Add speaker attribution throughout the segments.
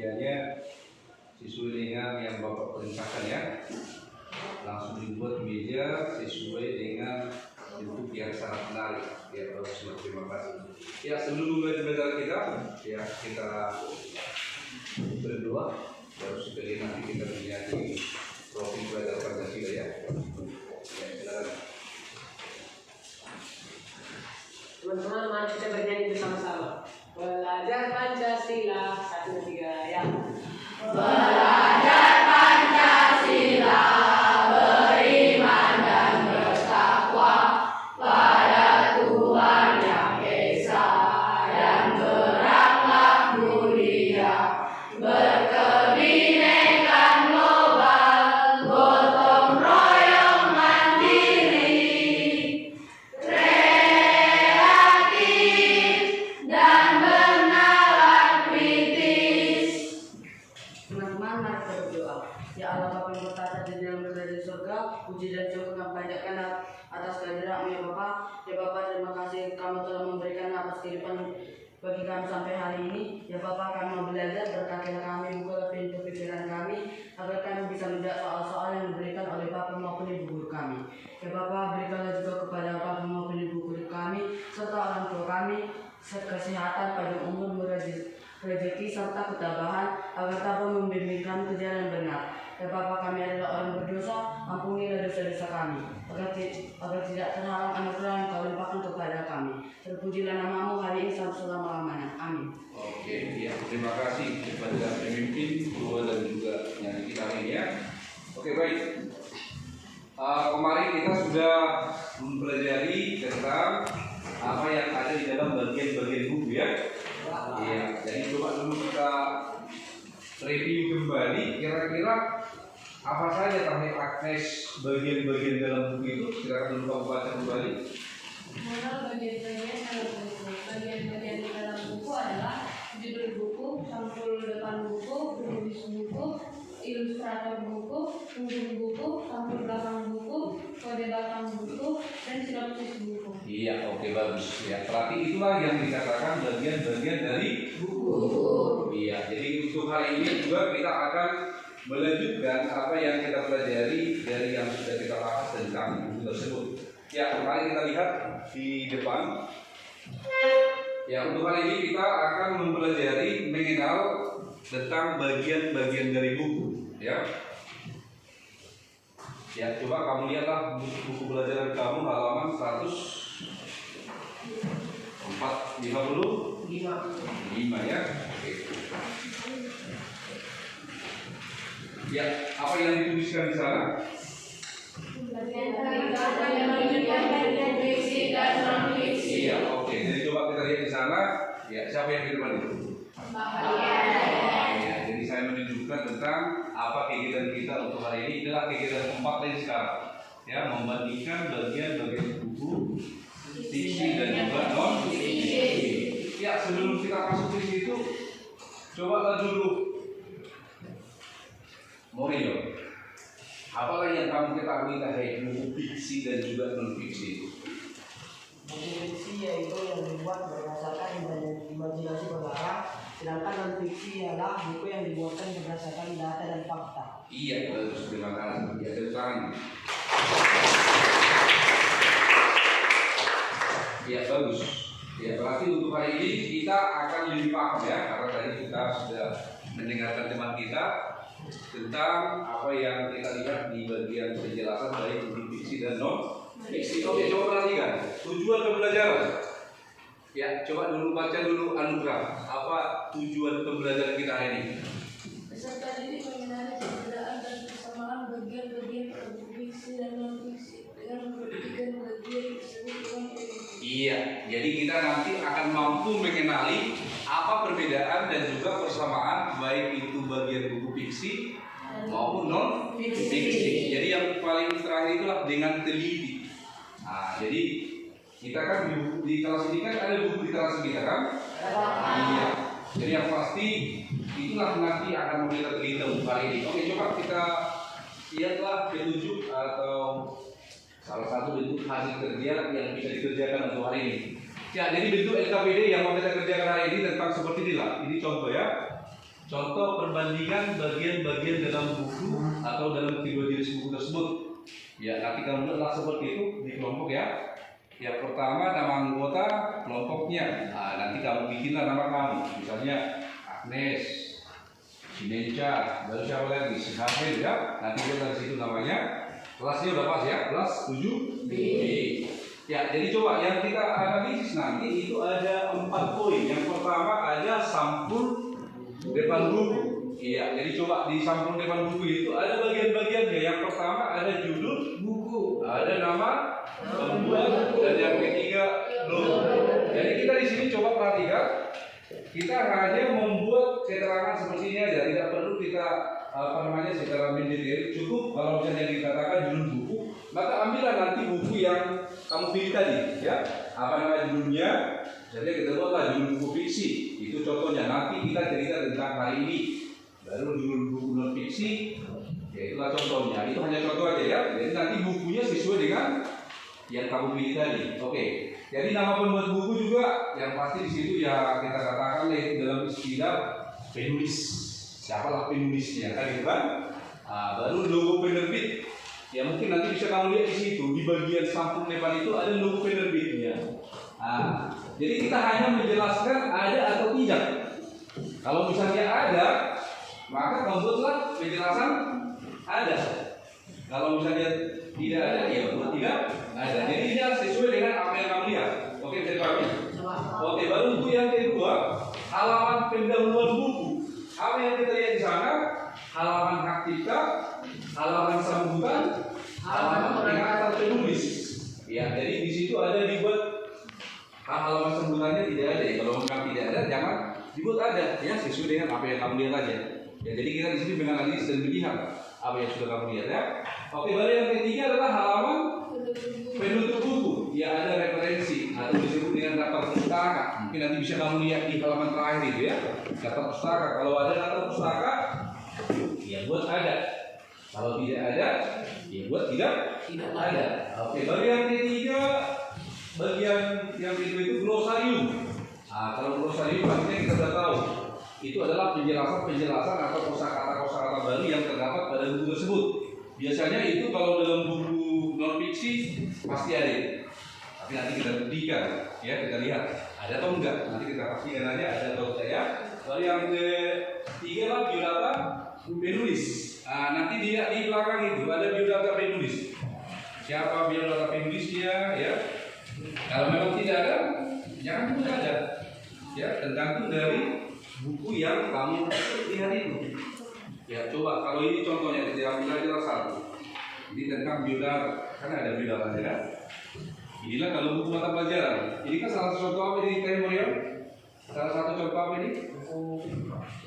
Speaker 1: mejanya sesuai dengan yang Bapak perintahkan ya. Langsung dibuat meja sesuai dengan bentuk yang sangat menarik. Ya, bagus, terima kasih. Ya, sebelum belajar kita, ya kita berdoa. Baru sekali nanti kita menjadi profil belajar Pancasila ya. Ya, silakan.
Speaker 2: Teman-teman, mari kita bernyanyi bersama-sama. Belajar Pancasila 1, 2, 3 ya.
Speaker 3: Belajar Pancasila, beriman dan bertakwa pada Tuhan Yang Esa, dan berakhlak mulia, berkebinekaan global, gotong royong mandiri, kreatif dan bernalar kritis.
Speaker 2: Teman-teman, mari kita berdoa. Ya Allah Bapa yang bertata di dalam kerajaan surga, puji dan syukur kami panjatkan atas kehadiran-Mu ya Bapa. Ya Bapa, terima kasih Kamu telah memberikan atas kehidupan bagi kami sampai hari ini. Ya Bapa, kami mau belajar, berkatilah kami, bukalah pintu pikiran kami, agar kami bisa menjawab soal-soal yang diberikan oleh Bapa maupun Ibu guru kami. Ya Bapa, berikanlah juga kepada Bapa maupun Ibu guru kami, serta orang tua kami, kesehatan, panjang umur, rezeki, serta ketabahan, agar dapat membimbing kami ke jalan benar. Ya Bapa, kami adalah orang berdosa, ampunilah dosa-dosa kami, agar tidak terhalang anugerah yang Kau limpahkan kepada kami. Terpujilah nama-Mu hari ini sampai selama-lamanya. Amin.
Speaker 1: Oke, ya terima kasih kepada pemimpin, guru dan juga yang kita hari ini ya. Oke, baik. Kemarin kita sudah mempelajari tentang apa yang ada di dalam bagian-bagian buku ya. Iya, jadi coba dulu kita review kembali kira-kira apa saja teknik Agnes bagian-bagian dalam buku itu. Silakan dulu kamu baca kembali.
Speaker 3: Bagian-bagian di dalam buku adalah judul buku, sampul depan buku, penulis buku, ilustrator buku, punggung buku, sampul belakang buku, kode belakang buku, dan sinopsis buku.
Speaker 1: Iya, oke, bagus. Ya, berarti itulah yang dikatakan bagian-bagian dari buku. Iya, jadi untuk hari ini juga kita akan melanjutkan apa yang kita pelajari dari yang sudah kita bahas tentang buku tersebut. Ya, mari kita lihat di depan. Ya, untuk hari ini kita akan mempelajari mengenal tentang bagian-bagian dari buku. Ya, ya coba kamu lihatlah buku pelajaran kamu halaman 155 ya. Oke. Ya, apa yang dituliskan di sana?
Speaker 3: Fiksi dan non-fiksi.
Speaker 1: Iya, oke. Jadi coba kita lihat di sana. Ya, siapa yang di depan itu? Ya, jadi saya menunjukkan tentang apa kegiatan kita untuk hari ini. Adalah kegiatan keempat ini sekarang. Ya, membandingkan bagian-bagian buku fiksi dan juga non-fiksi. Ya, sebelum kita masuk di situ, coba dulu Morio. Apalah yang kamu ketahui terkait buku fiksi dan juga non-fiksi itu?
Speaker 2: Buku fiksi yaitu yang dibuat berdasarkan imajinasi pengarang, sedangkan non-fiksi adalah buku yang dibuatkan berdasarkan data dan fakta.
Speaker 1: Iya, bagus, terima kasih. Ya, terang. Ya, bagus. Ya, berarti untuk hari ini kita akan lebih paham ya, karena tadi kita sudah mendengarkan teman kita tentang apa yang kita lihat di bagian penjelasan baik di fiksi dan non-fiksi. Oke, coba perhatikan tujuan pembelajaran. Ya, coba dulu baca dulu anugerah. Apa tujuan pembelajaran kita hari ini?
Speaker 3: Peserta didik mengenali perbedaan dan persamaan bagian-bagian buku fiksi dan non-fiksi dengan memperhatikan bagian tersebut dengan teliti.
Speaker 1: Iya, jadi kita nanti akan mampu mengenali apa perbedaan dan juga persamaan baik itu bagian buku fiksi maupun non-fiksi. Jadi yang paling terakhir itulah dengan teliti. Nah, jadi kita kan di kelas ini kan ada buku literasi kita kan? Iya. Jadi yang pasti itulah nanti akan kita teliti untuk hari ini. Oke, coba kita lihatlah petunjuk atau salah satu bentuk hasil kerja yang bisa dikerjakan untuk hari ini. Ya, jadi bentuk LKPD yang mau kita kerjakan hari ini tentang seperti inilah. Ini contoh ya. contoh perbandingan bagian-bagian dalam buku atau dalam kedua jenis buku tersebut. Ya, nanti kamu buatlah seperti itu di kelompok ya. Yang pertama nama anggota kelompoknya. Nah, nanti kamu bikinlah nama kamu. Misalnya Agnes, Sinenca, baru siapa lagi? Si Hafid ya. Nanti kita dari situ namanya. Kelasnya udah pas ya, kelas 7B. Ya, jadi coba yang kita analisis nanti itu ada 4 poin. Yang pertama ada sampul depan buku. Iya, jadi coba di sampul depan buku itu ada bagian-bagiannya. Yang pertama ada judul buku, ada nama pembuat, dan yang ketiga logo. Jadi kita di sini coba perhatikan, kita hanya membuat keterangan seperti ini aja, tidak perlu kita secara mendetail. Cukup kalau misalnya dikatakan judul buku, maka ambillah nanti buku yang kamu pilih tadi, ya. Apa nama judulnya? Jadi kita buatlah judul buku fiksi. Itu contohnya. Nanti kita cerita tentang hari ini. Baru judul buku non fiksi. Ya itulah contohnya. Itu hanya contoh aja ya. Jadi nanti bukunya sesuai dengan yang kamu pilih tadi. Oke. Jadi nama pembuat buku juga yang pasti di situ ya kita katakan dalam istilah penulis. Siapalah penulisnya kan gitu kan? Baru logo penerbit. Ya mungkin nanti bisa kamu lihat di situ di bagian sampul depan itu ada logo penerbitnya. Jadi kita hanya menjelaskan ada atau tidak. Kalau misalnya ada, maka kamu buatlah penjelasan ada. Kalau misalnya tidak ada, ya buat tidak ada. Jadi dia sesuai dengan apa yang kamu lihat. Oke, bisa dipahami? Oke, baru untuk yang kedua, halaman pendahuluan buku. Apa yang kita lihat di sana? Halaman hak cipta, halaman sambutan, halaman peringatan penulis. Ya, jadi di situ ada dibuat halaman sambutannya tidak ada. Ya. Kalau memang tidak ada, jangan dibuat ada. Ya, sesuai dengan apa yang kamu lihat aja. Ya, jadi kita di sini menganalisis dan melihat apa yang sudah kamu lihat ya. Oke, baru yang ketiga adalah halaman penutup buku. Ya, ada referensi atau disebut dengan daftar pustaka. Mungkin nanti bisa kamu lihat di halaman terakhir itu ya. Daftar pustaka. Kalau ada daftar pustaka, ya buat ada. Kalau tidak ada, ya buat tidak ada. Oke, baru yang ketiga, bagian yang kedua itu glosarium. Kalau glosarium artinya kita sudah tahu. Itu adalah penjelasan atau kosakata baru yang terdapat pada buku tersebut. Biasanya itu kalau dalam buku non fiksi pasti ada. Tapi nanti kita buktikan, ya kita lihat ada atau enggak. Nanti kita pastikan aja ada atau tidak ya. Lalu yang ketiga lah biodata penulis. Nanti di belakang itu ada biodata penulis. Siapa biodata penulisnya ya? Kalau memang tidak ada, jangan pun ada. Ya, tergantung dari buku yang kamu lihat itu. Ya, coba kalau ini contohnya kita ambil aja satu. Ini tentang biodata, karena ada biodata ya. Inilah kalau buku mata pelajaran. Ini kan salah satu contoh apa ini Moriam? Salah satu contoh apa ini?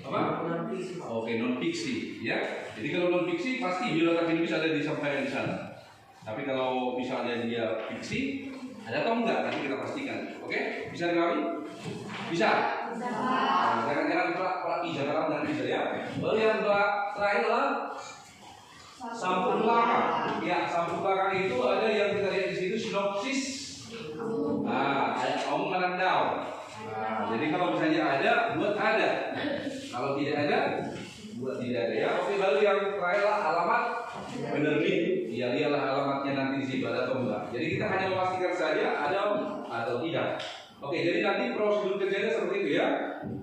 Speaker 1: Apa? Oke, non fiksi ya. Jadi kalau non fiksi pasti biodata penulis ada disampaikan di sana. Tapi kalau misalnya dia fiksi, ada atau enggak? Nanti kita pastikan. Oke? Bisa dipahami? Bisa? Bisa. Jangan-jangan pelak jangan dan bisa ya. Lalu yang terakhir adalah sampul belakang. Ya, sampul belakang itu ada yang kita lihat di situ sinopsis. Ada omongan down. Jadi kalau misalnya ada, buat ada. Kalau tidak ada, buat tidak ada ya. Oke, lalu yang terakhir adalah alamat penerbit. Ya, lihatlah alamatnya nanti di situ ada atau enggak. Jadi kita hanya memastikan saja ada atau tidak. Oke, jadi nanti prosedur kerjanya seperti itu ya.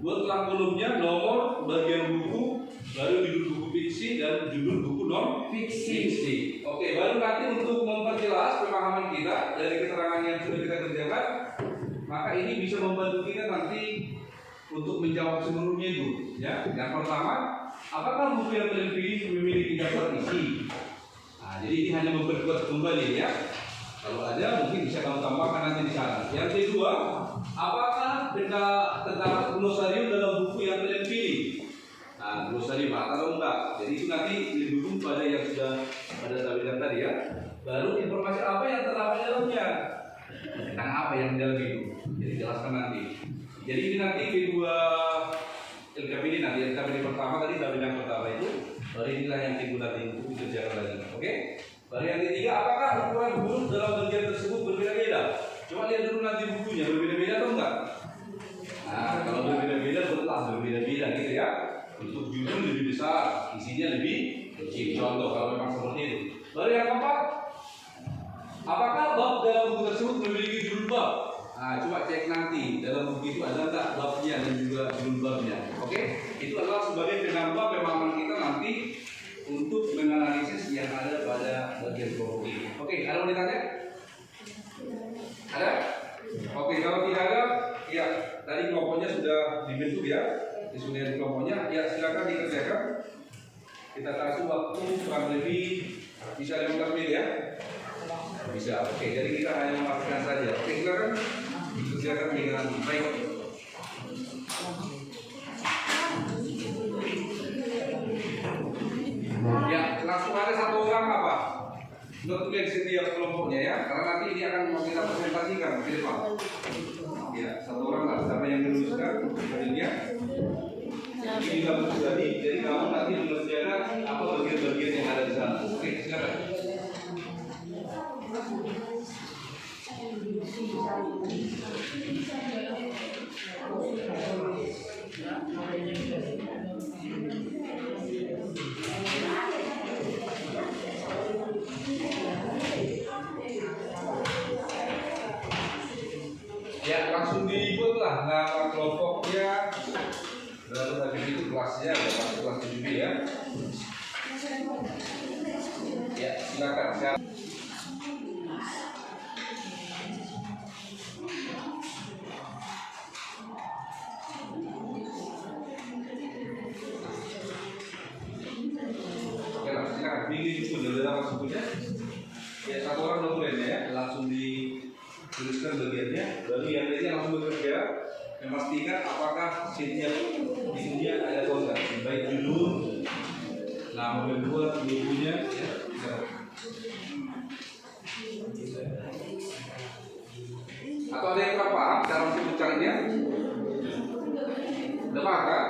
Speaker 1: Buatlah kolomnya nomor, bagian buku, baru judul buku fiksi dan judul buku non fiksi. Oke, baru nanti untuk memperjelas pemahaman kita dari keterangan yang sudah kita kerjakan, maka ini bisa membantu kita nanti untuk menjawab seluruhnya itu. Ya, yang pertama, apakah buku yang kalian pilih memiliki daftar isi? Jadi ini hanya memperkuat kembali ya. Kalau ada mungkin bisa kamu tambahkan nanti di sana. Yang kedua, apakah terdapat glosarium dalam buku yang kalian pilih? Glosarium atau enggak? Jadi itu nanti didukung pada yang sudah pada saya bilang tadi ya. Baru informasi apa yang terdapat di dalamnya? Tentang apa yang di dalam itu? Jadi jelaskan nanti. Jadi ini nanti kedua LKP ini nanti LKP pertama tadi saya bilang pertama itu. Baru inilah yang kedua nanti untuk dikerjakan lagi. Oke? Baru yang ketiga, apakah ukuran huruf dalam bagian tersebut berbeda-beda? Coba lihat dulu nanti bukunya berbeda-beda atau enggak? Kalau berbeda-beda, betul berbeda-beda gitu ya. Untuk judul lebih besar, isinya lebih kecil. Contoh kalau memang seperti itu. Lalu yang keempat, apakah bab dalam buku tersebut memiliki judul bab? Nah, coba cek nanti dalam buku itu ada nggak babnya dan juga judul babnya. Oke, itu adalah sebagai penambah pemahaman kita nanti untuk menganalisis yang ada pada bagian kelompok ini. Oke, ada yang ditanya? Ada? Oke, kalau tidak ada, ya tadi kelompoknya sudah dibentuk ya, disusun kelompoknya. Ya silakan dikerjakan. Kita kasih waktu kurang lebih bisa 15 menit ya. Bisa. Oke, jadi kita hanya memastikan saja. Oke, silakan dikerjakan dengan baik. Ya, langsung ada satu orang apa? Notulen setiap kelompoknya ya, karena nanti ini akan kita presentasikan ke depan. Ya, satu orang lah, siapa yang menuliskan hasilnya. Ini kamu jadi kamu nanti mengerjakan apa bagian-bagian yang ada di sana. Oke, silakan. Ya, langsung dibuatlah nama kelompoknya. Lalu habis itu kelasnya, kelas 7B ya. Ya, silakan. Oke lah, silakan. Ini itu dalam sebutnya. Ya, satu orang notulen ya, langsung dituliskan bagiannya. Lalu yang lainnya langsung bekerja. Memastikan apakah sheetnya isinya ada atau enggak, baik judul, nama pembuat, bukunya, ya. Atau ada yang kurang paham cara untuk mencarinya? Udah paham kan?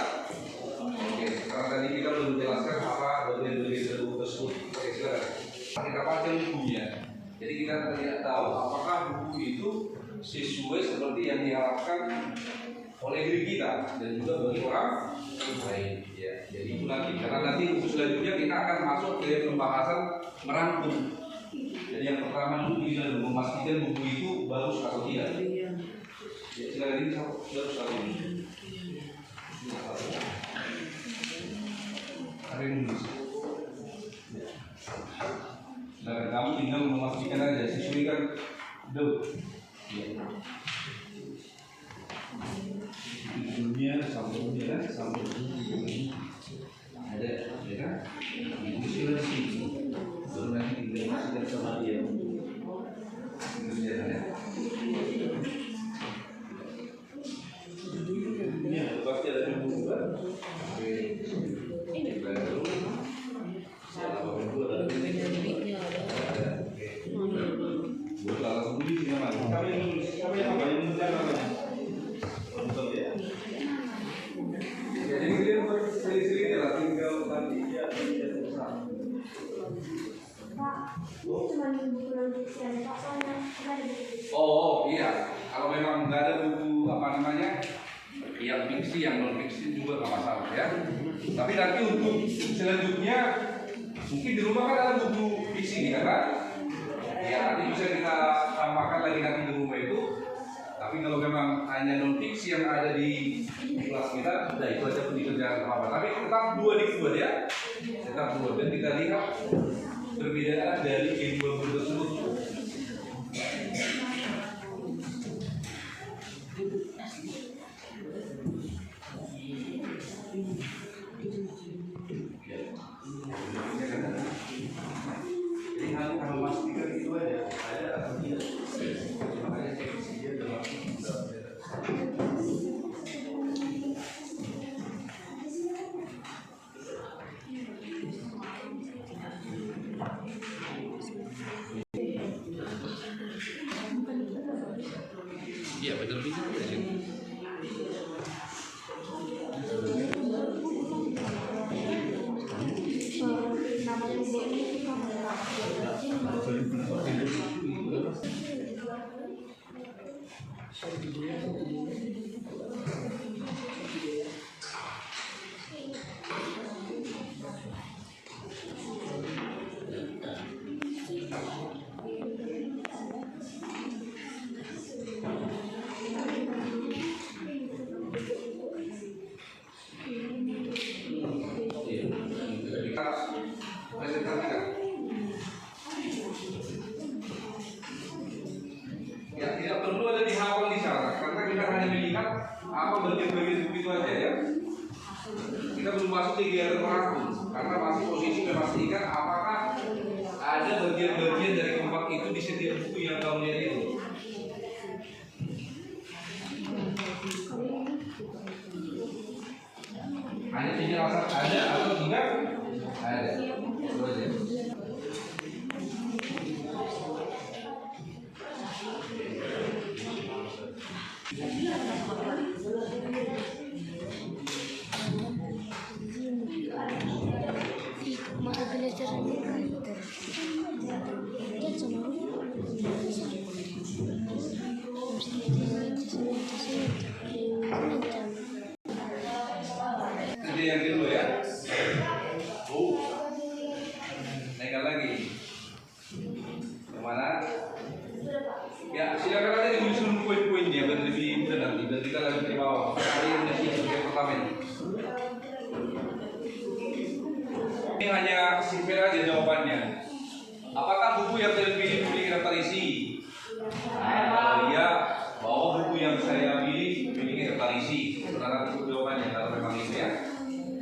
Speaker 1: Oke, karena tadi kita belum menjelaskan apa bagian-bagian dari buku tersebut. Oke, silakan. Kita baca bukunya. Jadi kita tidak tahu apakah buku itu sesuai seperti yang diharapkan oleh diri kita dan juga bagi orang lain ya. Jadi itu nanti karena nanti untuk selanjutnya kita akan masuk ke pembahasan merangkum. Jadi yang pertama dulu kita memastikan buku itu bagus atau tidak. Ya, silakan ini bagus atau tidak. Ada yang nulis. Silakan kamu tinggal memastikan aja sesuaikan dulu. Ya. Dunia sampai kan sampai ada ya kan itu sudah sih baru nanti dijelaskan sama dia ya dunia pasti ada buku kan ini baru siapa buku ada ini buat langsung di sini mana kami yang apa yang menjaga jadi kalian berseri-seri lah tinggal nanti ya susah. Oh iya, kalau memang nggak ada buku apa namanya yang fiksi yang non fiksi juga nggak masalah ya. Tapi nanti untuk selanjutnya mungkin di rumah kan ada buku fiksi kan? Ya nanti bisa kita tambahkan lagi nanti di rumah itu. Tapi kalau memang hanya non fiksi yang ada di kelas kita, sudah itu aja pekerjaan apa. Tapi tetap dua ya, tetap dua dan kita lihat perbedaan dari kedua buku tersebut. Jadi harus memastikan itu aja ada atau tidak. Makanya cek dia dalam iya betul. belum masuk kegiatan merangkum karena masih posisi memastikan apakah ada bagian-bagian dari keempat itu di setiap buku yang kamu lihat itu. Hanya penjelasan ada atau tidak ada. Itu aja. Jadi yang kedua ya. Naikkan lagi. Kemana? Ya, silakan aja ditulis dulu poin-poinnya biar lebih mudah nanti. Biar kita lagi di bawah. Hari ini yang pertama ini. Ini hanya simpel aja jawabannya. Apakah buku yang kalian pilih memiliki daftar isi? Kalau iya, bahwa buku yang saya pilih memiliki daftar isi. Saudara cukup jawabannya kalau memang itu ya.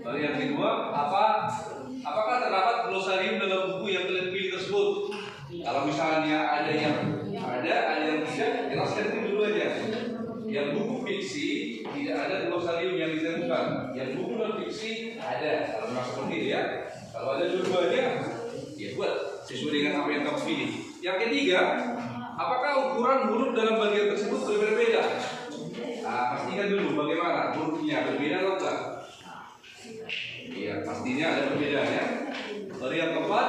Speaker 1: Lalu yang kedua, apakah terdapat glosarium dalam buku yang kalian pilih tersebut? Kalau misalnya ada yang tidak, jelaskan itu dulu aja. Yang buku fiksi tidak ada glosarium yang ditemukan. Yang buku non fiksi ada. Kalau memang seperti itu ya. Kalau ada dua-duanya, ya buat sesuai dengan apa yang kamu pilih. Yang ketiga, apakah ukuran huruf dalam bagian tersebut berbeda-beda? Nah, pastikan dulu bagaimana hurufnya berbeda atau enggak. Iya, pastinya ada perbedaannya. Lalu yang keempat,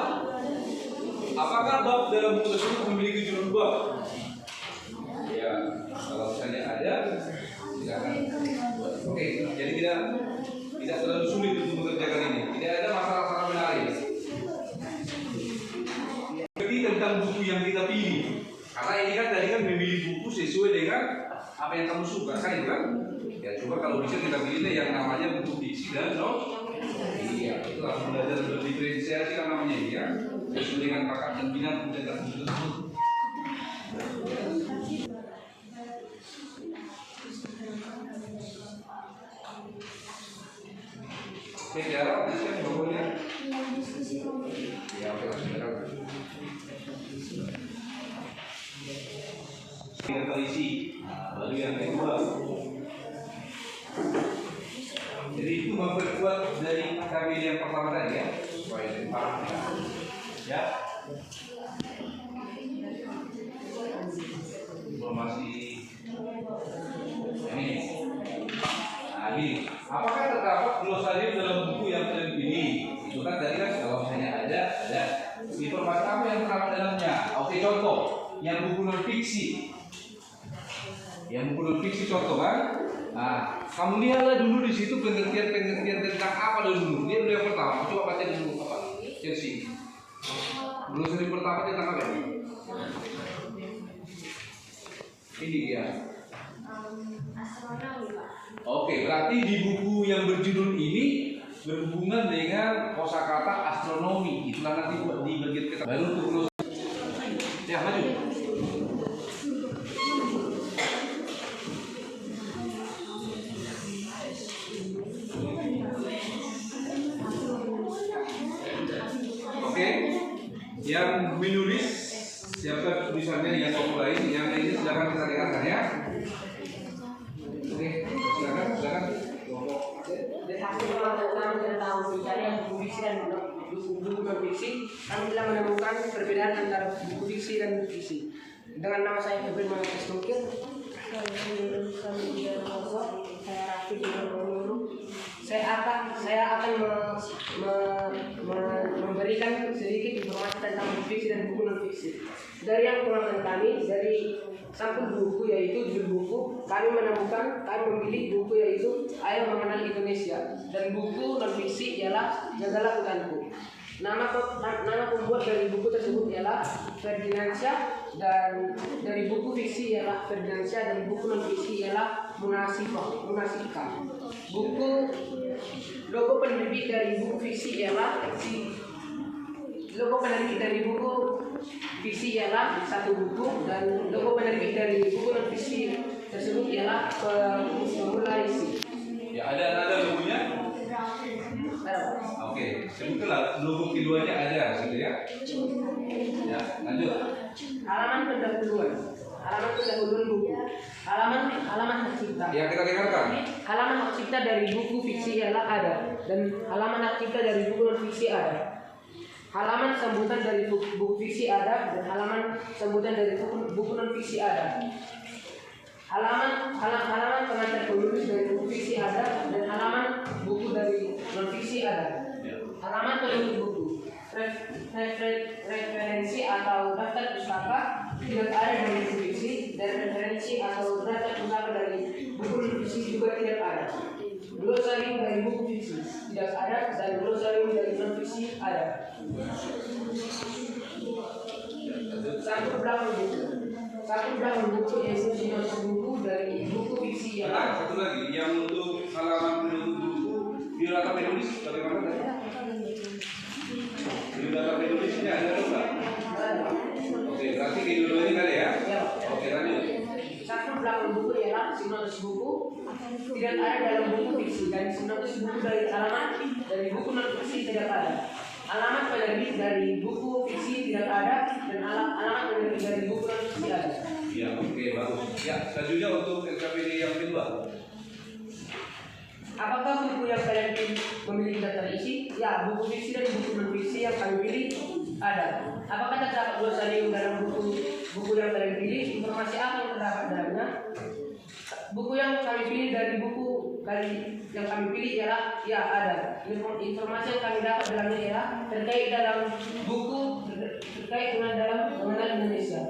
Speaker 1: apakah bab dalam buku tersebut memiliki judul bab? Ya, kalau misalnya ada, silakan. Oke, jadi tidak terlalu sulit untuk mengerjakan ini. Tidak ada masalah-masalah menarik. Jadi tentang buku yang kita pilih. Karena ini kan tadi kan memilih buku sesuai dengan apa yang kamu suka, kan? Ya, coba kalau bisa kita pilih yang namanya buku fiksi dan non. Iya, itu langsung belajar berdiferensiasi kan namanya ya. Sesuai dengan bakat dan minat mencetak buku tersebut. Oke, jarak bisa pokoknya. Ya, oke lah, silakan. Yang terisi, lalu yang kedua. Jadi itu memperkuat dari tabel yang pertama tadi ya, supaya lebih paham ya. Informasi ini. Nah, ini, apakah terdapat glosarium dalam buku yang kalian pilih? Itu kan tadi kan kalau misalnya ada informasi apa yang terdapat dalamnya. Oke, contoh, yang buku non fiksi. Yang buku non fiksi contoh kan? Nah, kamu lihatlah dulu di situ pengertian tentang apa dulu. Dia dulu yang pertama. Coba baca dulu apa? Chelsea. Glosarium pertama tentang apa? Ini dia. Oke, berarti di buku yang berjudul ini berhubungan dengan kosakata astronomi. Itulah nanti buat di bagian kita. Baru untuk ya maju. Oke, yang menulis siapa tulisannya yang populer yang ini silakan kita dengarkan ya. Oke, silakan.
Speaker 2: Dari hasil pemantauan kita tahu misalnya yang buku fiksi dan buku non fiksi, kami telah menemukan perbedaan antara buku fiksi dan buku fiksi. Dengan nama saya Febri Manapes Mungkin, saya Rafi saya akan memberikan sedikit informasi tentang buku fiksi dan buku non fiksi. Dari yang pengalaman kami, dari sampul buku yaitu judul buku, kami memilih buku yaitu Ayo Mengenal Indonesia, dan buku non fiksi ialah Jagalah Hutanku. Nama pembuat dari buku tersebut ialah Ferdinansyah, dan dari buku fiksi ialah Ferdinansyah, dan buku non fiksi ialah Munasifah. Logo penerbit dari buku fiksi ialah satu buku, dan logo penerbit dari buku non fiksi tersebut ialah pemula isi.
Speaker 1: Ya, ada logonya. Oke, sebutlah dua bukti duanya ada, gitu ya. Ya, lanjut.
Speaker 4: Halaman pendahuluan. Halaman pendahuluan buku. Halaman hak cipta.
Speaker 1: Ya, kita dengarkan.
Speaker 4: Halaman hak cipta dari buku fiksi ialah ada, dan halaman hak cipta dari buku non fiksi ada. Halaman sambutan dari buku fiksi ada, dan halaman sambutan dari buku non fiksi ada. Halaman pengantar penulis dari buku fiksi ada, dan halaman buku dari non fiksi ada. Halaman penulis buku. Referensi atau daftar pustaka tidak ada dari buku fiksi, dan referensi atau daftar pustaka dari buku non fiksi juga tidak ada. Glosarium dari buku fiksi tidak ada, dan glosarium dari non fiksi ada. Satu belakang buku yaitu sinopsis buku dari buku fiksi yang ada.
Speaker 1: Satu lagi, yang untuk halaman penulis buku biodata penulis bagaimana tadi? Biodata penulis ini ada enggak? Oke, berarti di dua ini tadi ya? Oke, lanjut.
Speaker 4: Satu belakang buku ialah sinopsis buku tidak ada dalam buku fiksi, dan sinopsis buku dari halaman dari buku non fiksi tidak ada. Alamat penerbit dari buku fiksi tidak ada, dan alamat penerbit dari buku non fiksi ada.
Speaker 1: Ya, oke, bagus. Ya, selanjutnya untuk LKPD yang kedua.
Speaker 4: Apakah buku yang kalian pilih memiliki daftar isi? Ya, buku fiksi dan buku non fiksi yang kami pilih ada. Apakah terdapat glosarium dalam buku yang kalian pilih? Informasi apa yang terdapat dalamnya? Buku yang kami pilih dari buku yang kami pilih ialah ya ada. Informasi yang kami dapat dalamnya ialah terkait dalam buku terkait dengan dalam mengenal Indonesia.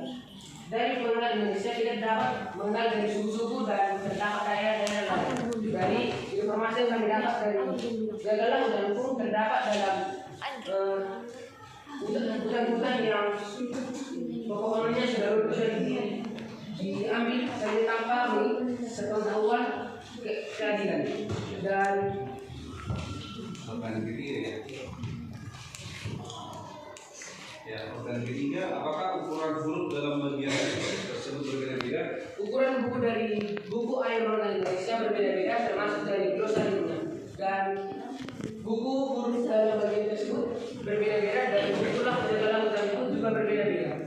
Speaker 4: Dari mengenal Indonesia kita dapat mengenal dari suku-suku dan terdapat daerah-daerah lain. Dari informasi yang kami dapat dari segala hutan terdapat dalam hutan-hutan yang pepohonannya sudah diambil dari tanpa sepengetahuan keadilan. Dan
Speaker 1: Pertanyaan ketiga ya. Ya, pertanyaan ketiga, apakah ukuran huruf dalam bagian tersebut berbeda-beda?
Speaker 4: ukuran buku dari buku Air Mengenal Indonesia berbeda-beda, termasuk dari glosariumnya. Dan buku huruf dalam bagian tersebut berbeda-beda, dan buku dalam hutan itu juga berbeda-beda.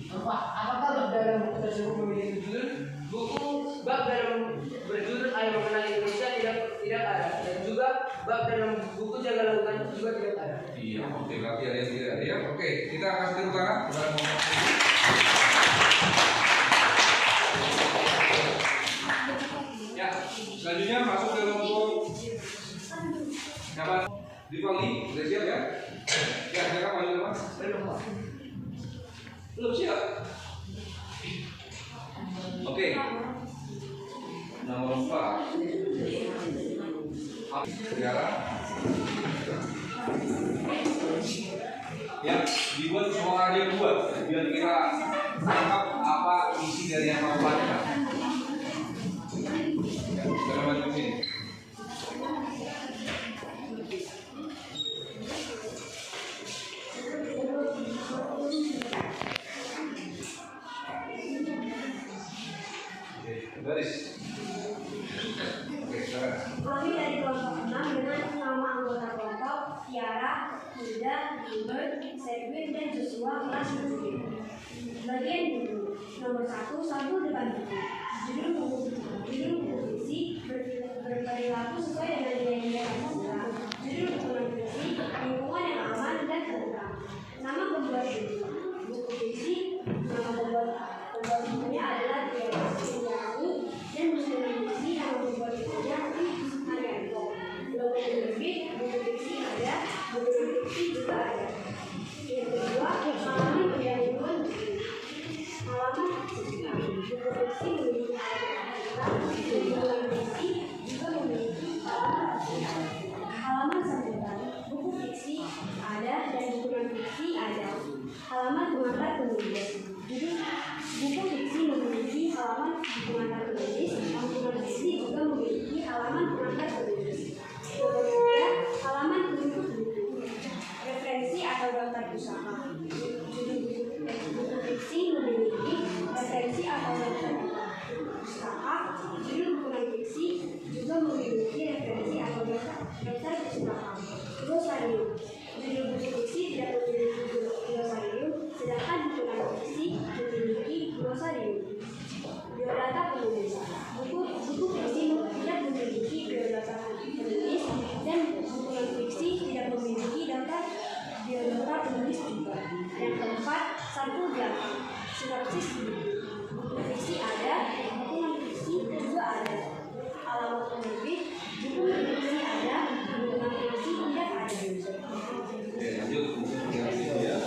Speaker 4: Apakah bab dalam buku tersebut memiliki judul? Buku bab dalam berjudul Air Mengenal Indonesia tidak ada, dan juga bab dalam buku Jaga Lautan juga tidak ada.
Speaker 1: Iya, oke, berarti ada yang tidak ada ya. Oke, kita kasih tepuk tangan kepada ya, selanjutnya masuk ke kelompok siapa? Divali, sudah siap ya? Ya, silakan maju depan. Belum siap. Oke. Nomor 4. Sekarang ya, dibuat semua aja buat biar kita tangkap apa isi dari yang kamu baca. Ya, kita maju sini. Garis. Oke, silakan.
Speaker 5: Kami dari kelompok 6 dengan nama anggota kelompok Tiara, Hilda, Gilbert, Sedwin, dan Joshua kelas 10. Bagian buku nomor 1 sabu depan buku. Judul buku fiksi berperilaku sesuai dengan nilai-nilai Pancasila. Judul buku non fiksi lingkungan yang aman dan tentram. Nama pembuat buku fiksi, nama pembuat bukunya adalah Tiara dan buku non fiksi yang membuat bukunya Arianto. Logo penerbit buku fiksi ada, buku non fiksi juga ada. Yang kedua, halaman pendahuluan buku. Halaman buku fiksi memiliki halaman buku non fiksi juga memiliki halaman. glosarium. Judul buku fiksi tidak memiliki glosarium, sedangkan buku non-fiksi memiliki glosarium. Biodata penulis. Buku fiksi tidak memiliki biodata penulis dan buku non-fiksi tidak memiliki daftar biodata penulis juga. Yang keempat, sampul belakang. Sinopsis buku. Buku fiksi ada, buku non-fiksi juga ada. Alamat penerbit, buku non-fiksi ada, buku non-fiksi tidak ada.
Speaker 1: Oke, lanjut. Ya.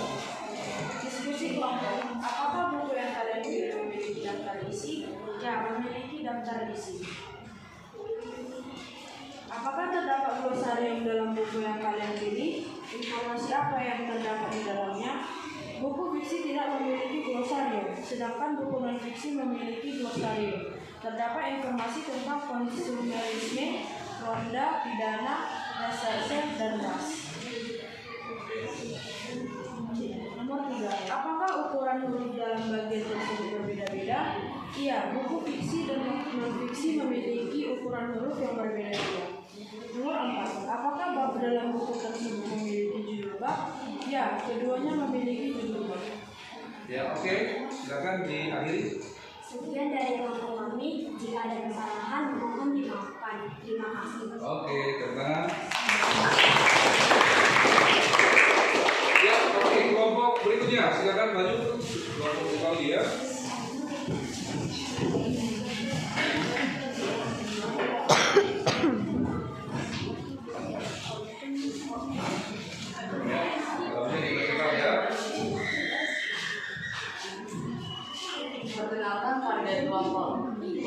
Speaker 2: Diskusi kelompok. Apakah buku yang kalian pilih memiliki daftar isi? Ya, memiliki daftar isi. Apakah terdapat glosarium dalam buku yang kalian pilih? Informasi apa yang terdapat di dalamnya? Buku fiksi tidak memiliki glosarium, sedangkan buku non-fiksi memiliki glosarium. Terdapat informasi tentang konsumerisme, ronda, pidana, reserse, dan ras. Nomor 3. Apakah ukuran huruf dalam bagian tersebut berbeda-beda? Iya, buku fiksi dan non-fiksi memiliki ukuran huruf yang berbeda-beda. Nomor 4. Apakah bab dalam buku tersebut memiliki judul bab? Ya, keduanya memiliki judul bab.
Speaker 1: Ya, oke. Silakan diakhiri.
Speaker 5: Sekian dari kelompok kami. Jika ada kesalahan, mohon dimaafkan. Terima kasih.
Speaker 1: Oke, tepuk tangan. Ya, oke, kelompok berikutnya. Silakan maju. Kelompok kembali ya.
Speaker 2: Perkenalkan pada kelompok 1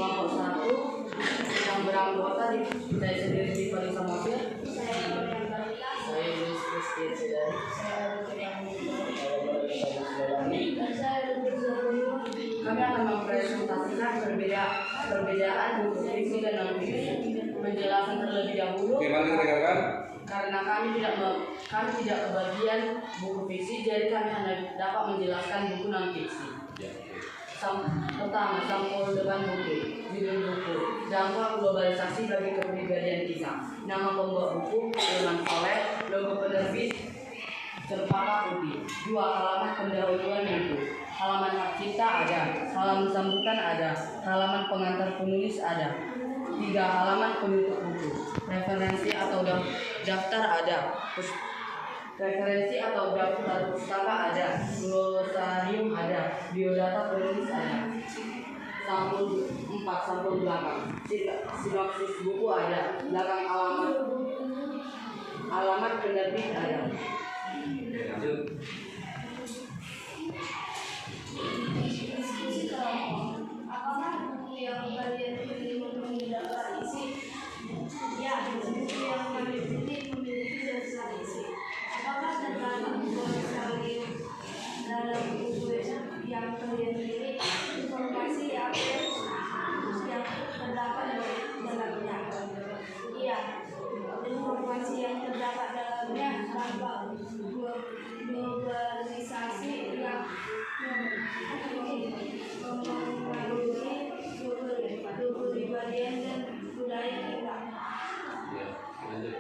Speaker 2: yang beranggota dari sendiri di Paling Samosir. Saya Luis Kristi dari kami akan mempresentasikan perbedaan buku fiksi dan non-fiksi. Penjelasan terlebih dahulu.
Speaker 1: Oke, mari kita dengarkan.
Speaker 2: Karena kami tidak kebagian buku fiksi, jadi kami hanya dapat menjelaskan buku non-fiksi. Pertama, sampul depan buku, judul buku, dampak globalisasi bagi kepribadian kita, nama pembuat buku, Ilman Soleh, logo penerbit, Cempaka Putih. 2. Halaman pendahuluan buku, halaman hak cipta ada, halaman sambutan ada, halaman pengantar penulis ada. 3. Halaman penutup buku, referensi atau daftar ada. Referensi atau daftar pustaka ada, glosarium ada, biodata penulis ada. Sampul 4. Sampul belakang, sinopsis buku ada, belakang alamat penerbit ada.
Speaker 1: Lanjut.
Speaker 5: Diskusi kelompok. Apakah buku yang kalian pilih memiliki daftar isi? Ya, buku yang kalian pilih memiliki daftar isi. Apakah terdapat glosarium dalam buku yang kalian pilih? Informasi apa yang terdapat dalamnya? Iya, informasi yang terdapat dalamnya dampak globalisasi yang mempengaruhi kepribadian dan budaya kita.
Speaker 1: Ya, lanjut.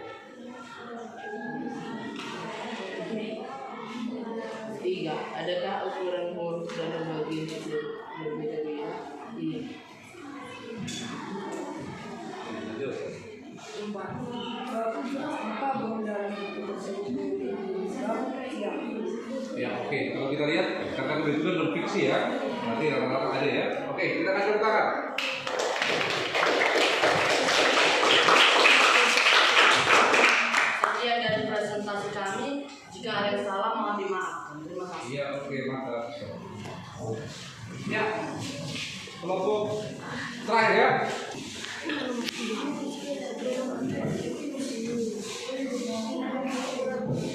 Speaker 2: 3. Adakah ukuran huruf dalam bagian tersebut berbeda-beda? Iya.
Speaker 1: Lanjut.
Speaker 2: 4. Apakah buku dalam buku tersebut memiliki bab? Ya.
Speaker 1: Ya, oke. Kalau kita lihat kata kebetulan non fiksi ya. Nanti rata-rata ada ya. Oke, kita kasih tepuk tangan.
Speaker 2: Sekian dari presentasi kami. Jika ada yang salah, mohon dimaafkan. Terima kasih.
Speaker 1: Iya, oke, mantap. Ya. Kelompok terakhir ya.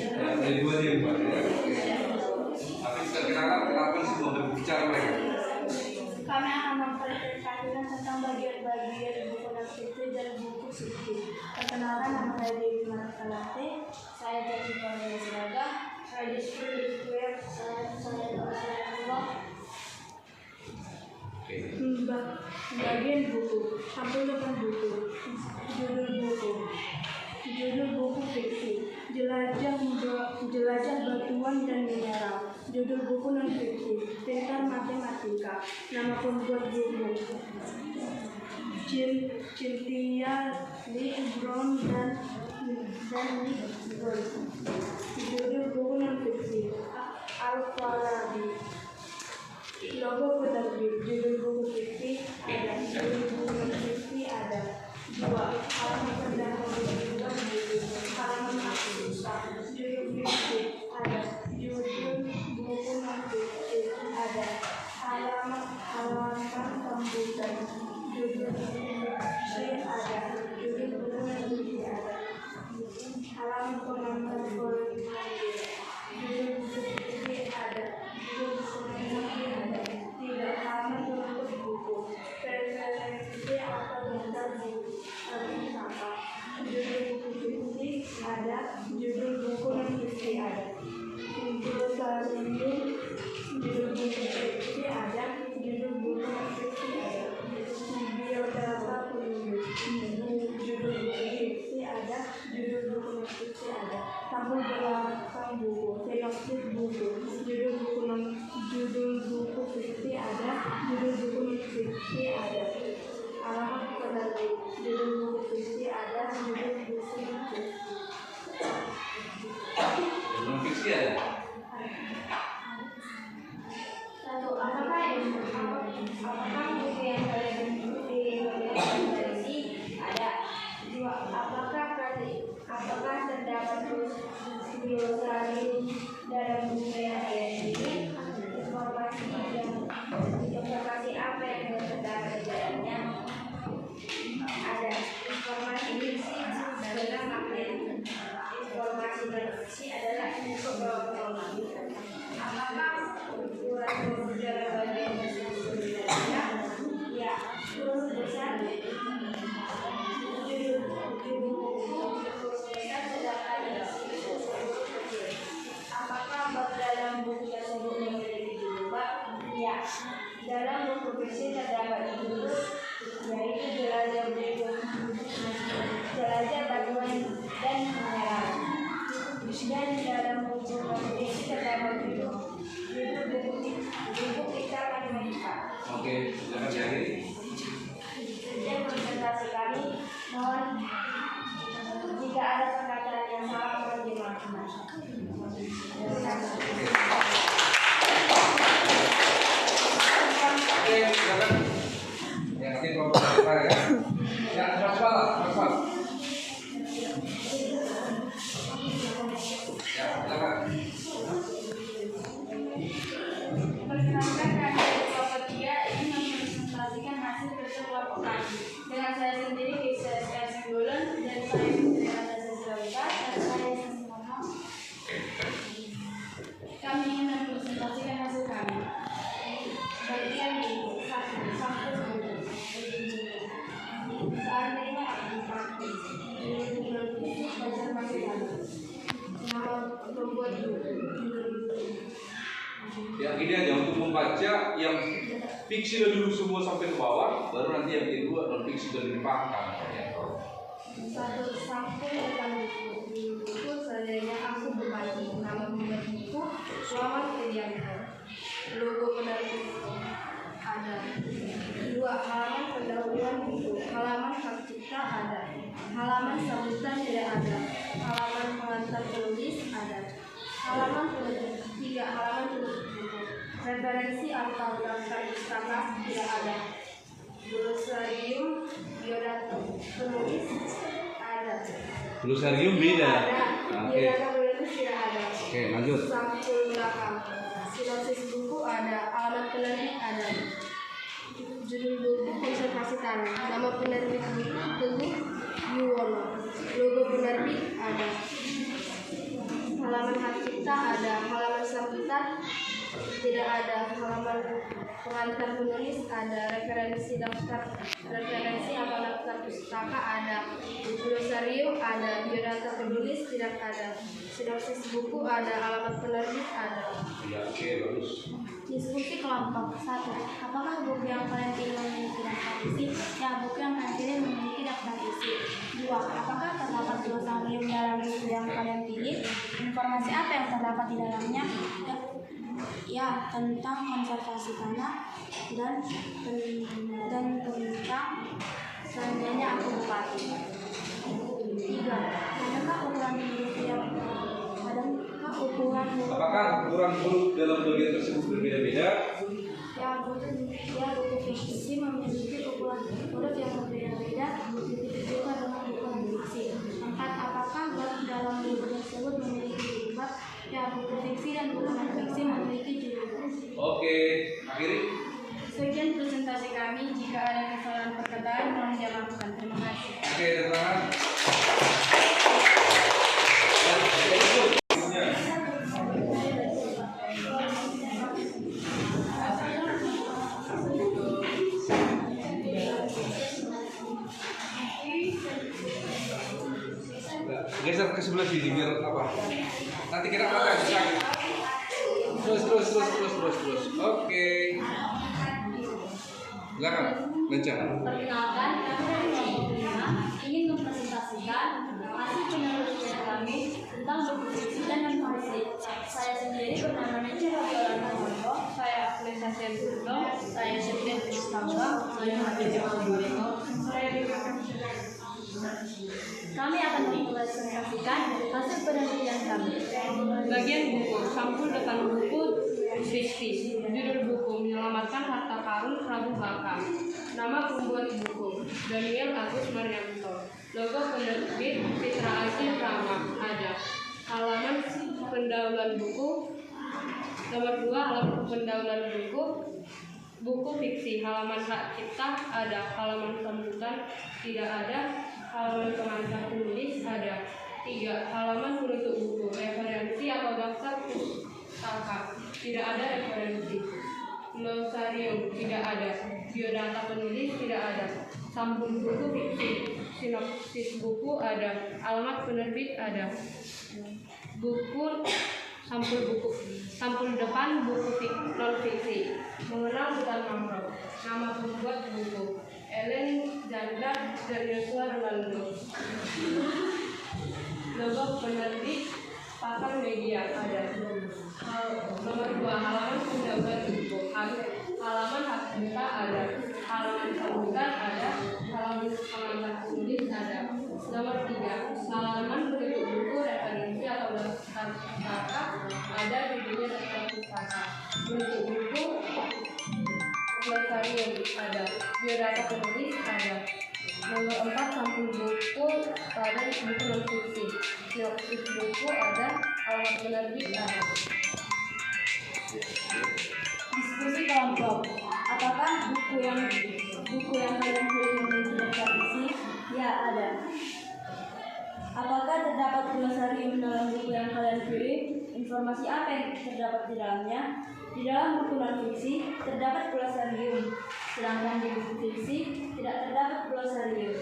Speaker 1: Ya, dari dua dia buat ya. Tapi kita kenalkan sebelum berbicara mereka.
Speaker 5: Kami akan mempresentasikan tentang bagian-bagian buku non-fiksi dan buku fiksi. Perkenalkan, nama saya Dewi Markalate. Saya dari Polres Suraga. Saya di Square. Saya bagian buku, sampul depan buku, judul buku fiksi, jelajah batuan dan mineral. Judul buku non fiksi, Pintar Matematika. Nama pembuat buku, Cynthia Lee Brown dan Nick Brown. Judul buku non fiksi, Al-Farabi. Logo penerbit. Judul buku fiksi ada. Judul buku non fiksi ada. 2. Halaman pendahuluan buku. Halaman aktivitas. Judul fiksi ada. Judul buku non fiksi ada. Halaman sambutan. Judul fiksi ada. Judul buku non fiksi ada. Halaman pengantar volumenya. Judul buku fiksi ada. Judul buku non fiksi ada. 3. Halaman penutup buku. Preferensi atau daftar buku. Apa? Judul buku fiksi ada. Judul buku non fiksi ada. Glossarium. Judul buku fiksi ada. Judul buku non fiksi ada. Biodata penulis. Judul buku fiksi ada. Judul buku non fiksi ada. Tabel belakang buku. Sinopsis buku. Judul buku fiksi ada. Judul buku non fiksi ada. Alamat penerbit. Judul buku fiksi ada. Judul buku non fiksi.
Speaker 1: Non fiksi ada.
Speaker 5: 1. Apakah buku yang kalian referensi ada? 2. Apakah terdapat glossarium dalam buku yang kalian pilih? Informasi apa yang terdapat di dalamnya? Ada informasi fiksi adalah magnet. Informasi non-fiksi adalah info kronologi. Apakah ukuran udara bagian besar sebenarnya? Ya, huruf besar. Judul huruf besar sedangkan huruf kecil. Apakah bab dalam buku tersebut memiliki judul bab? Ya, dalam buku fiksi terdapat judul yaitu jelajah batuan dan mineral. Dan dalam buku non-fiksi terdapat judul buku Pintar Matematika.
Speaker 1: Oke, silakan diakhiri.
Speaker 5: Sekian presentasi kami. Mohon jika ada perkataan yang salah mohon dimaafkan. Terima kasih.
Speaker 1: Oke, silakan. Ya, nanti kalau ya. Ya, cepat lah, cepat. Ya, silakan.
Speaker 3: Perkenalkan, kami Bapak Tia ingin mempresentasikan hasil kerja kelompok kami. Dengan saya sendiri, Kisah Senggolan, dan saya Putri Natasha Srawita, dan saya Senggolan. Kami ingin mempresentasikan hasil kami. Bagian buku 1. Sampul buku. Seandainya aku praktis, belajar masih dalam. Nama pembuat buku.
Speaker 1: Ya, ini aja untuk membaca yang fiksi dulu semua sampai ke bawah, baru nanti yang kedua non fiksi dan dipangkas. Ya.
Speaker 5: 1. Sampul depan buku. Seandainya aku berbagi. Nama pembuat buku Selamat Kridianto. Logo penerbit ada. 2. Halaman pendahuluan buku. Halaman hak cipta ada. Halaman sambutan tidak ada. Halaman pengantar penulis ada. Halaman penutup. 3. Halaman penutup buku. Referensi atau daftar pustaka tidak ada. Glossarium biodata penulis ada.
Speaker 1: Glossarium beda.
Speaker 5: Ada.
Speaker 1: Oke.
Speaker 5: Biodata penulis tidak ada.
Speaker 1: Oke, lanjut.
Speaker 5: Sampul belakang. Sinopsis buku ada. Alamat penerbit ada. Judul buku Konservasi Tanah. Nama penerbit buku Teguh Yuwono. Logo penerbit ada. Halaman hak cipta ada. Halaman sambutan tidak ada. Halaman pengantar penulis ada. Referensi atau daftar pustaka ada. Glossarium ada. Biodata penulis tidak ada. Sinopsis buku ada. Alamat penerbit ada.
Speaker 1: Ya, oke, bagus.
Speaker 5: Diskusi kelompok 1. Apakah buku yang kalian pilih memiliki daftar isi? Ya, buku yang kalian pilih memiliki daftar isi. 2. Apakah terdapat glosarium dalam buku yang kalian pilih? Informasi apa yang terdapat di dalamnya? Ya, tentang konservasi tanah dan tentang seandainya aku bupati. 3.
Speaker 1: Apakah ukuran huruf dalam bagian tersebut berbeda-beda?
Speaker 5: Ya, buku fiksi memiliki ukuran huruf yang berbeda-beda, begitu juga dengan buku non-fiksi. 4. Apakah bab dalam buku tersebut memiliki judul? Ya, buku fiksi dan buku non-fiksi memiliki judul.
Speaker 1: Oke, akhiri.
Speaker 3: Sekian presentasi kami. Jika ada kesalahan perkataan, mohon dimaafkan. Terima kasih.
Speaker 1: Oke, teman-teman. Geser ke sebelah sini biar apa? Nanti kita akan terus. Oke. Silakan, baca.
Speaker 5: Perkenalkan, kami dari kelompok 5 ingin mempresentasikan hasil penelitian kami tentang buku fiksi dan non-fiksi. Saya sendiri bernama Necer Yolanda Mondo.
Speaker 3: Saya Aklesa Senturdo.
Speaker 5: Saya Syedin Pustamba. Saya Hafizah Al-Buriko. Kami akan mempresentasikan hasil penelitian kami.
Speaker 3: Bagian buku, sampul depan buku fiksi. Judul buku, Menyelamatkan Harta Karun Prabu Baka. Nama pembuat buku, Daniel Agus Marianto. Logo penerbit, Citra Aji Rama. Ada. Halaman pendahuluan buku. Nomor 2, halaman pendahuluan buku. Buku fiksi, halaman hak cipta ada. Halaman sambutan tidak ada. Halaman pengantar penulis ada. 3. Halaman penutup buku, referensi atau daftar pustaka tidak ada. Referensi glosarium tidak ada. Biodata penulis tidak ada. Sampul buku fiksi, sinopsis buku ada. Alamat penerbit ada. Buku sampul depan buku non fiksi, mengenal hutan mangrove. Nama pembuat buku, Ellen Jandra dan Yosua Ronaldo. Logo penerbit, Pakar Media ada. Nomor 2, halaman pendahuluan buku. Halaman hak cipta ada. Halaman sambutan ada. Halaman pengantar penulis ada. Nomor 3, halaman penutup buku, referensi atau daftar pustaka ada. Judulnya daftar pustaka. Penutup buku, glosarium ada. Biodata penulis ada. Nomor 4, sampul buku pada buku non-fiksi. Sinopsis buku ada. Alamat penerbit ada.
Speaker 5: Diskusi kelompok. Apakah buku yang kalian pilih memiliki daftar isi? Ya, ada. Apakah terdapat glosarium dalam buku yang kalian pilih? Informasi apa yang terdapat di dalamnya? Di dalam buku non-fiksi terdapat glosarium, sedangkan di buku fiksi tidak terdapat glosarium.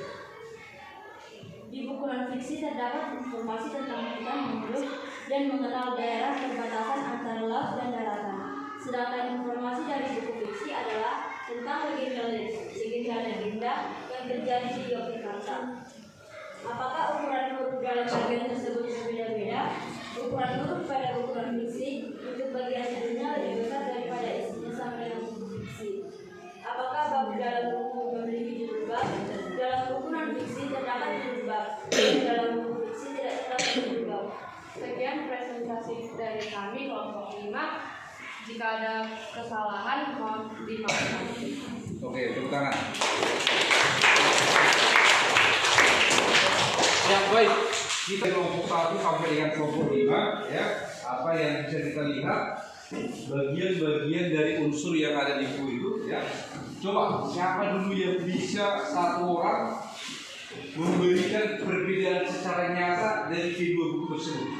Speaker 5: Di buku non-fiksi terdapat informasi tentang hutan mangrove dan mengenal daerah perbatasan antara laut dan daratan. Sedangkan informasi dari buku fiksi adalah tentang legenda yang terjadi di Yogyakarta. Apakah ukuran huruf dalam bagian tersebut berbeda-beda? Ukuran huruf pada buku non-fiksi untuk bagian judulnya lebih besar daripada isinya sama dengan buku fiksi. Apakah bab dalam buku memiliki judul bab? Dalam buku non-fiksi terdapat judul bab, dan dalam buku fiksi tidak terdapat judul bab.
Speaker 3: Sekian presentasi dari kami kelompok 5. Jika ada kesalahan, mohon dimaafkan.
Speaker 1: Oke, tepuk tangan. Ya, baik. Kita kelompok 1 sampai dengan kelompok 5 ya. Apa yang bisa kita lihat bagian-bagian dari unsur yang ada di buku itu ya. Coba siapa dulu yang bisa satu orang memberikan perbedaan secara nyata dari kedua buku tersebut.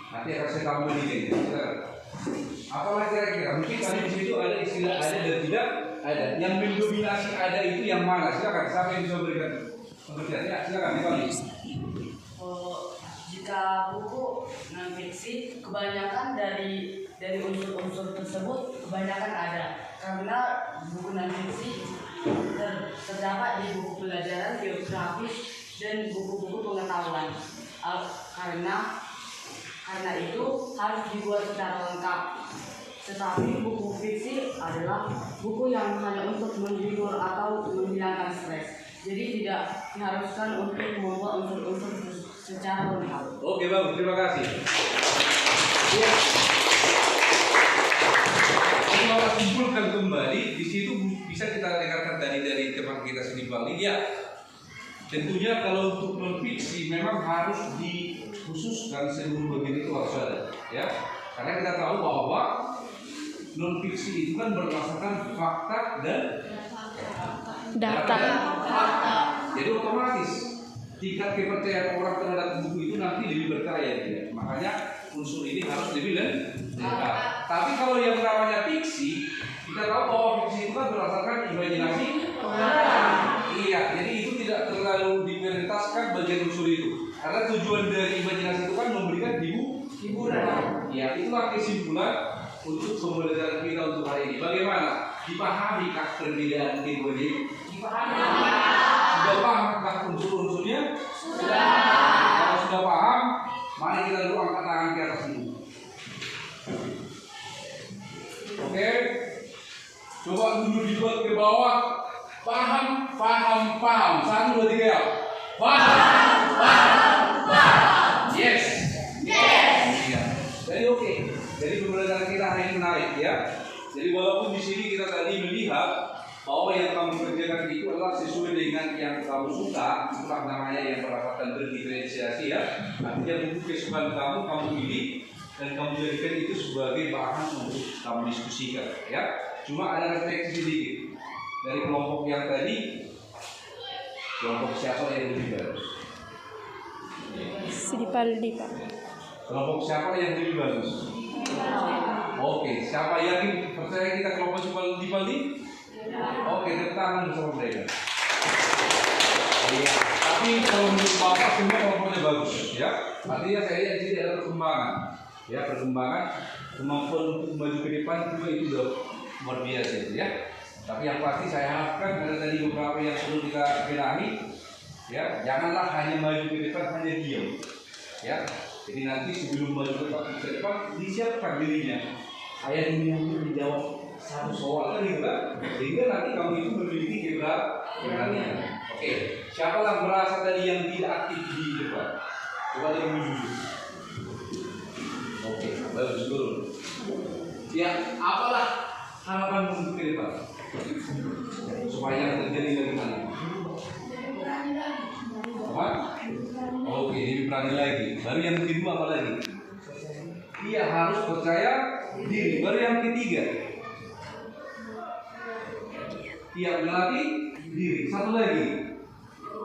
Speaker 1: Nanti akan saya tambah di sini. Apalah kira-kira? Mungkin tadi di situ ada istilah ada dan tidak ada. Yang mendominasi ada itu yang mana? Silakan. Siapa yang bisa memberikan pengertian? Ya, silakan.
Speaker 2: Jika buku non fiksi kebanyakan dari dari unsur-unsur tersebut kebanyakan ada karena buku non fiksi terdapat di buku pelajaran geografis dan buku-buku pengetahuan. Karena itu harus dibuat secara lengkap. Tetapi buku fiksi adalah buku yang hanya untuk menghibur atau menghilangkan stres. Jadi tidak diharuskan untuk membuat unsur-unsur secara lengkap.
Speaker 1: Oke, bagus, terima kasih. Ya. Kalau kumpulkan kembali di situ bisa kita dengarkan dari teman kita sini Bang ya. Tentunya kalau untuk non fiksi memang harus dikhususkan seluruh bagian itu harus ada, ya. Karena kita tahu bahwa non fiksi itu kan berdasarkan fakta dan data. Jadi otomatis tingkat kepercayaan orang terhadap buku itu nanti lebih berkaya dia. Makanya unsur ini harus lebih lengkap. Tapi kalau yang namanya fiksi, kita tahu bahwa fiksi itu kan berdasarkan imajinasi. Iya, jadi itu tidak terlalu diprioritaskan bagian unsur itu. Karena tujuan dari imajinasi itu kan memberikan hiburan. Ya, itulah kesimpulan untuk pembelajaran kita untuk hari ini. Bagaimana? Dipahami kah perbedaan kedua ini? Dipahami. Sudah paham kah unsur-unsurnya? Sudah. Kalau sudah paham, mari kita dulu angkat tangan ke atas dulu. Oke. Coba dulu dibuat ke bawah. Paham. 1, 2, 3 ya. Paham. Yes. Iya. Jadi oke. Jadi pembelajaran kita hari ini menarik ya. Jadi walaupun di sini kita tadi melihat bahwa yang kamu kerjakan itu adalah sesuai dengan yang kamu suka, itulah namanya yang berdasarkan berdiferensiasi ya. Artinya buku kesukaan kamu pilih dan kamu jadikan itu sebagai bahan untuk kamu diskusikan ya. Cuma ada refleksi sedikit dari kelompok yang tadi. Kelompok siapa yang lebih bagus?
Speaker 6: Sidipaldi, Pak.
Speaker 1: Kelompok siapa yang lebih bagus? Oke, siapa yakin percaya kita kelompok Sidipaldi? Oke, tepuk tangan bersama mereka. Ya, tapi kalau menurut Bapak semua kelompoknya bagus ya. Artinya saya lihat di sini ada perkembangan. Ya, kemampuan untuk maju ke depan juga itu sudah luar biasa ya. Tapi yang pasti saya harapkan ada tadi beberapa yang perlu kita benahi ya, janganlah hanya maju ke depan hanya diam ya. Jadi nanti sebelum maju ke depan disiapkan dirinya. Ayat ini untuk dijawab satu soal gitu kan, sehingga nanti kamu itu memiliki keberanian. Oke, siapa yang merasa tadi yang tidak aktif di depan? Coba dia jujur. Oke, bagus dulu. Ya, apalah harapan untuk ke depan? Supaya terjadi dari mana? Apa? Oke, ini berani lagi. Baru yang kedua apa lagi? Iya, harus percaya diri. Baru yang ketiga, tiap melatih diri. Satu lagi,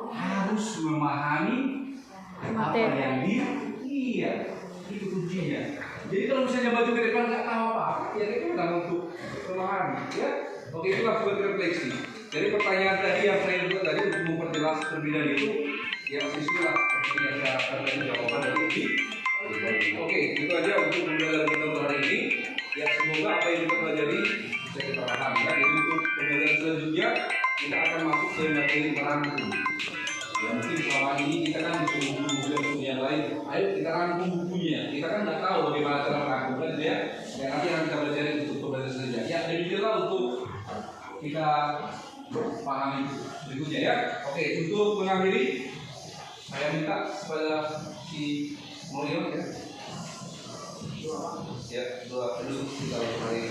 Speaker 1: harus memahami apa yang iya, itu kuncinya. Jadi kalau misalnya baju ke depan nggak tahu apa, ya itu udah untuk memahami, ya. Oke, itulah buat refleksi. Jadi pertanyaan tadi yang saya buat tadi untuk memperjelas perbedaan itu, ya siswilah seperti yang saya harapkan tadi jawaban dari ini. Oke, itu aja untuk pembelajaran kita untuk hari ini. Ya semoga apa yang kita pelajari bisa kita pahami. Ya. Jadi untuk pembelajaran selanjutnya kita akan masuk ke materi merangkum. Ya mungkin selama ini kita kan disuruh buku yang lain. Ayo kita rangkum bukunya. Kita kan nggak tahu bagaimana cara merangkumnya ya. Dan nanti akan kita pelajari untuk pembelajaran selanjutnya. Ya demikianlah untuk kita pahami berikutnya ya. Oke, untuk mengakhiri saya minta kepada si Mulyo ya. Ya, doa dulu kita mulai.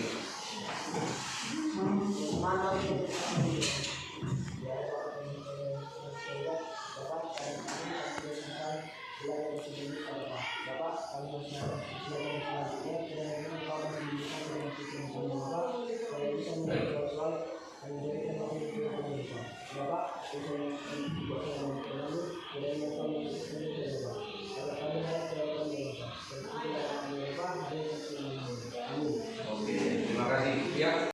Speaker 1: Oke, terima kasih ya.